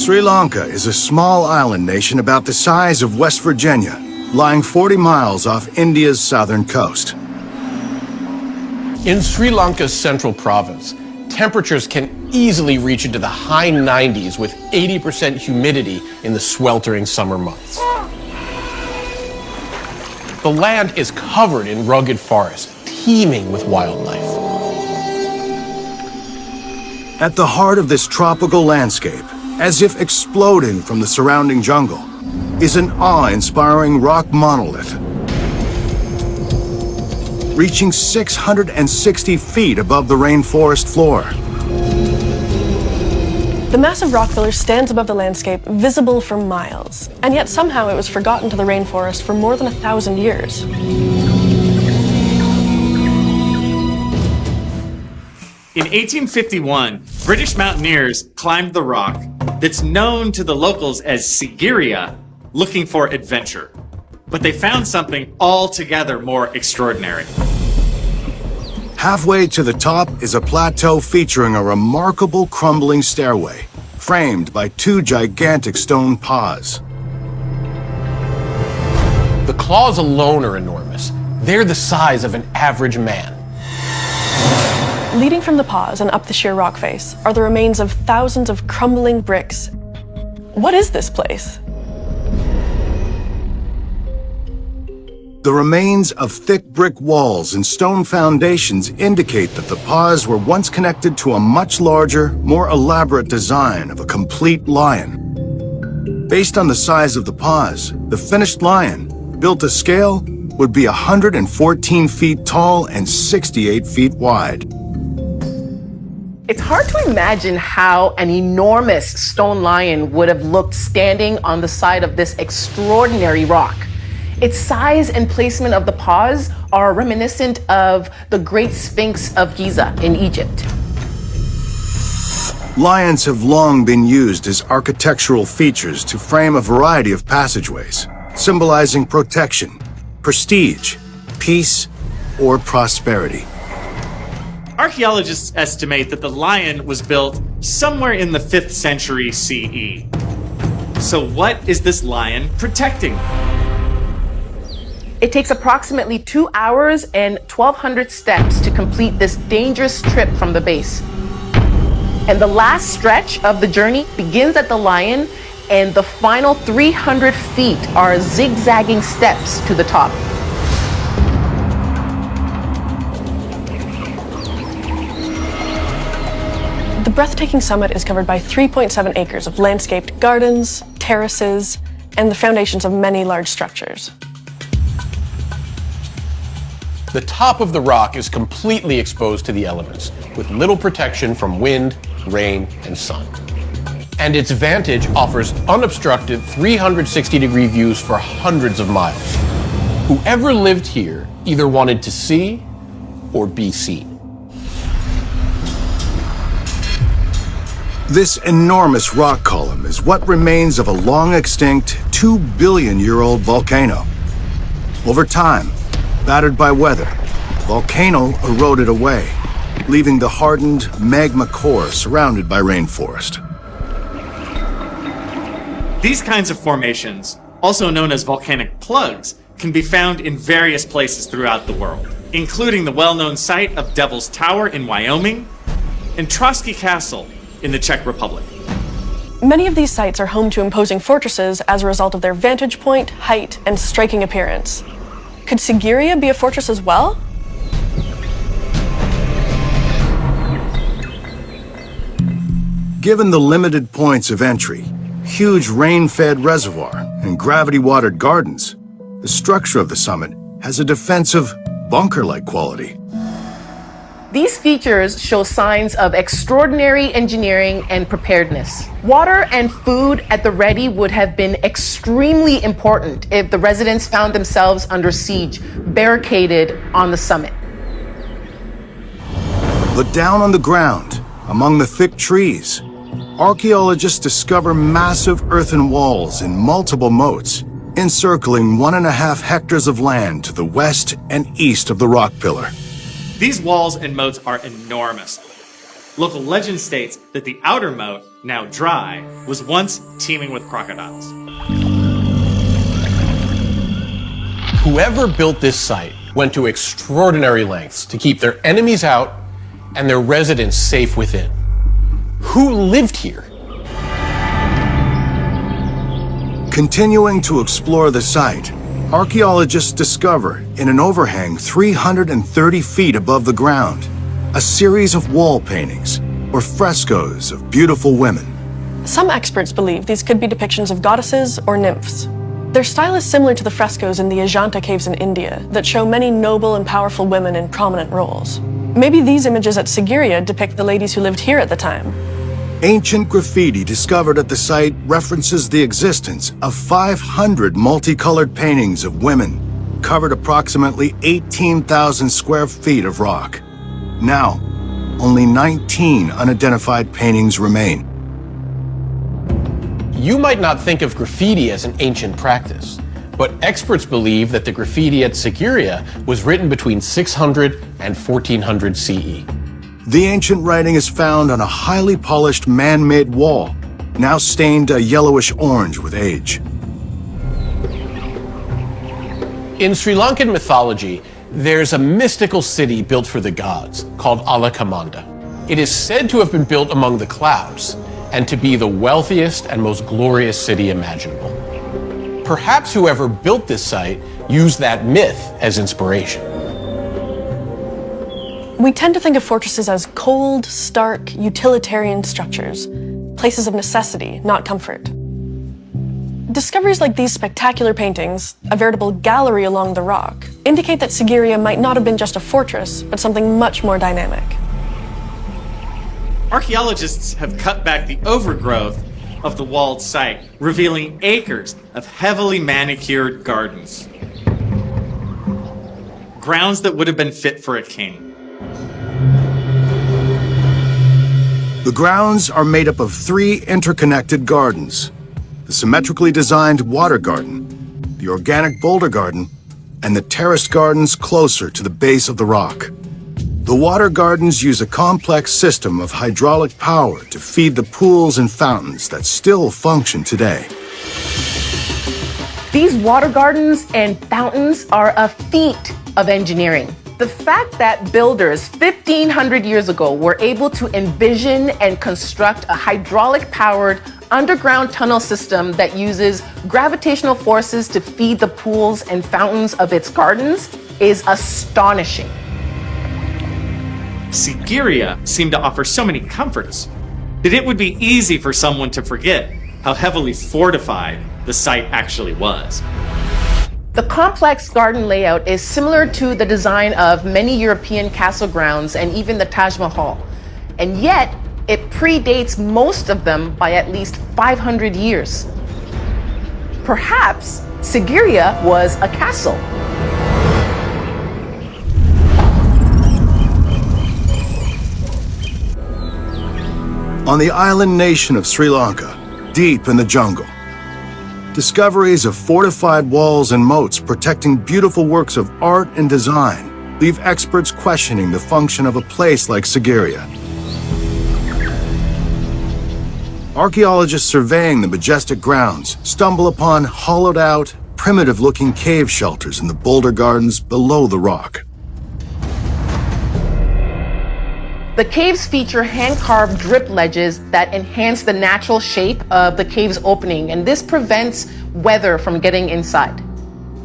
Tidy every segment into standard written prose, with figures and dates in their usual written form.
Sri Lanka is a small island nation about the size of West Virginia, lying 40 miles off India's southern coast. In Sri Lanka's central province, temperatures can easily reach into the high 90s with 80% humidity in the sweltering summer months. The land is covered in rugged forests, teeming with wildlife. At the heart of this tropical landscape, as if exploding from the surrounding jungle, is an awe-inspiring rock monolith, reaching 660 feet above the rainforest floor. The massive rock pillar stands above the landscape, visible for miles, and yet somehow it was forgotten to the rainforest for more than 1,000 years. In 1851, British mountaineers climbed the rock that's known to the locals as Sigiriya, looking for adventure. But they found something altogether more extraordinary. Halfway to the top is a plateau featuring a remarkable crumbling stairway, framed by two gigantic stone paws. The claws alone are enormous. They're the size of an average man. Leading from the paws and up the sheer rock face are the remains of thousands of crumbling bricks. What is this place? The remains of thick brick walls and stone foundations indicate that the paws were once connected to a much larger, more elaborate design of a complete lion. Based on the size of the paws, the finished lion, built to scale, would be 114 feet tall and 68 feet wide. It's hard to imagine how an enormous stone lion would have looked standing on the side of this extraordinary rock. Its size and placement of the paws are reminiscent of the Great Sphinx of Giza in Egypt. Lions have long been used as architectural features to frame a variety of passageways, symbolizing protection, prestige, peace, or prosperity. Archaeologists estimate that the lion was built somewhere in the 5th century CE. So what is this lion protecting? It takes approximately 2 hours and 1,200 steps to complete this dangerous trip from the base. And the last stretch of the journey begins at the lion, and the final 300 feet are zigzagging steps to the top. The breathtaking summit is covered by 3.7 acres of landscaped gardens, terraces, and the foundations of many large structures. The top of the rock is completely exposed to the elements, with little protection from wind, rain, and sun. And its vantage offers unobstructed 360-degree views for hundreds of miles. Whoever lived here either wanted to see or be seen. This enormous rock column is what remains of a long-extinct 2-billion-year-old volcano. Over time, battered by weather, the volcano eroded away, leaving the hardened magma core surrounded by rainforest. These kinds of formations, also known as volcanic plugs, can be found in various places throughout the world, including the well-known site of Devil's Tower in Wyoming and Trotsky Castle in the Czech Republic. Many of these sites are home to imposing fortresses as a result of their vantage point, height, and striking appearance. Could Sigiriya be a fortress as well? Given the limited points of entry, huge rain-fed reservoir, and gravity-watered gardens, the structure of the summit has a defensive, bunker-like quality. These features show signs of extraordinary engineering and preparedness. Water and food at the ready would have been extremely important if the residents found themselves under siege, barricaded on the summit. But down on the ground, among the thick trees, archaeologists discover massive earthen walls in multiple moats, encircling 1.5 hectares of land to the west and east of the rock pillar. These walls and moats are enormous. Local legend states that the outer moat, now dry, was once teeming with crocodiles. Whoever built this site went to extraordinary lengths to keep their enemies out and their residents safe within. Who lived here? Continuing to explore the site, archaeologists discover, in an overhang 330 feet above the ground, a series of wall paintings, or frescoes of beautiful women. Some experts believe these could be depictions of goddesses or nymphs. Their style is similar to the frescoes in the Ajanta caves in India that show many noble and powerful women in prominent roles. Maybe these images at Sigiriya depict the ladies who lived here at the time. Ancient graffiti discovered at the site references the existence of 500 multicolored paintings of women, covered approximately 18,000 square feet of rock. Now, only 19 unidentified paintings remain. You might not think of graffiti as an ancient practice, but experts believe that the graffiti at Sigiriya was written between 600 and 1400 CE. The ancient writing is found on a highly polished man-made wall, now stained a yellowish-orange with age. In Sri Lankan mythology, there's a mystical city built for the gods called Alakamanda. It is said to have been built among the clouds and to be the wealthiest and most glorious city imaginable. Perhaps whoever built this site used that myth as inspiration. We tend to think of fortresses as cold, stark, utilitarian structures, places of necessity, not comfort. Discoveries like these spectacular paintings, a veritable gallery along the rock, indicate that Sigiriya might not have been just a fortress, but something much more dynamic. Archaeologists have cut back the overgrowth of the walled site, revealing acres of heavily manicured gardens. Grounds that would have been fit for a king. The grounds are made up of 3 interconnected gardens: the symmetrically designed water garden, the organic boulder garden, and the terraced gardens closer to the base of the rock. The water gardens use a complex system of hydraulic power to feed the pools and fountains that still function today. These water gardens and fountains are a feat of engineering. The fact that builders 1,500 years ago were able to envision and construct a hydraulic-powered underground tunnel system that uses gravitational forces to feed the pools and fountains of its gardens is astonishing. Sigiriya seemed to offer so many comforts that it would be easy for someone to forget how heavily fortified the site actually was. The complex garden layout is similar to the design of many European castle grounds and even the Taj Mahal, and yet it predates most of them by at least 500 years. Perhaps Sigiriya was a castle. On the island nation of Sri Lanka, deep in the jungle, discoveries of fortified walls and moats protecting beautiful works of art and design leave experts questioning the function of a place like Sigiriya. Archaeologists surveying the majestic grounds stumble upon hollowed-out, primitive-looking cave shelters in the boulder gardens below the rock. The caves feature hand-carved drip ledges that enhance the natural shape of the cave's opening, and this prevents weather from getting inside.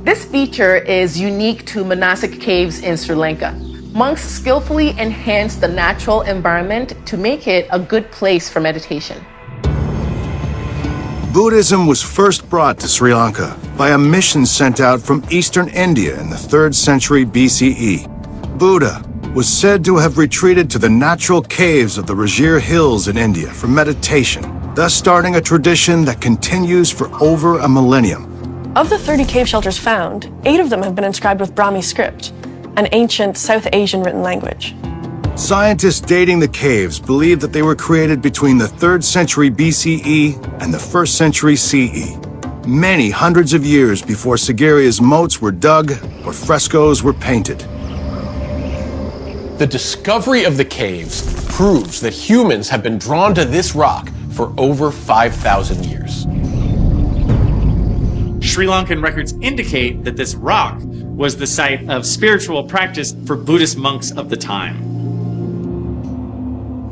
This feature is unique to monastic caves in Sri Lanka. Monks skillfully enhance the natural environment to make it a good place for meditation. Buddhism was first brought to Sri Lanka by a mission sent out from eastern India in the 3rd century BCE. Buddha was said to have retreated to the natural caves of the Rajir Hills in India for meditation, thus starting a tradition that continues for over a millennium. Of the 30 cave shelters found, 8 of them have been inscribed with Brahmi script, an ancient South Asian written language. Scientists dating the caves believe that they were created between the 3rd century BCE and the 1st century CE, many hundreds of years before Sigiriya's moats were dug or frescoes were painted. The discovery of the caves proves that humans have been drawn to this rock for over 5,000 years. Sri Lankan records indicate that this rock was the site of spiritual practice for Buddhist monks of the time.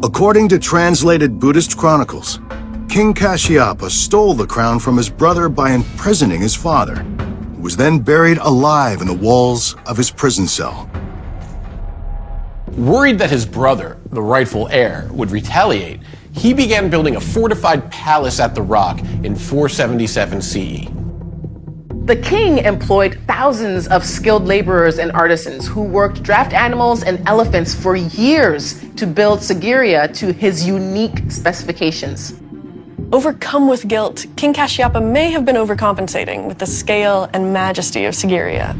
According to translated Buddhist chronicles, King Kashyapa stole the crown from his brother by imprisoning his father, who was then buried alive in the walls of his prison cell. Worried that his brother, the rightful heir, would retaliate, he began building a fortified palace at the rock in 477 CE. The king employed thousands of skilled laborers and artisans who worked draft animals and elephants for years to build sigiriya to his unique specifications. Overcome with guilt, King Kashyapa may have been overcompensating with the scale and majesty of sigiriya.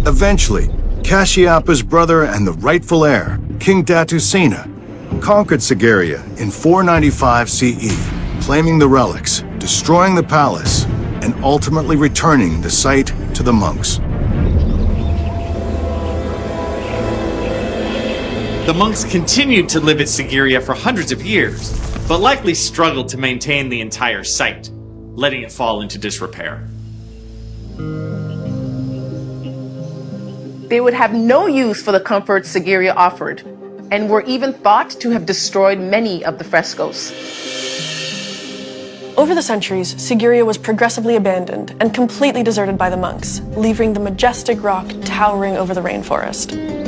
Eventually, Kashyapa's brother and the rightful heir, King Datusena, conquered Sigiriya in 495 CE, claiming the relics, destroying the palace, and ultimately returning the site to the monks. The monks continued to live at Sigiriya for hundreds of years, but likely struggled to maintain the entire site, letting it fall into disrepair. They would have no use for the comforts sigiriya offered, and were even thought to have destroyed many of the frescoes. Over the centuries, sigiriya was progressively abandoned and completely deserted by the monks, leaving the majestic rock towering over the rainforest.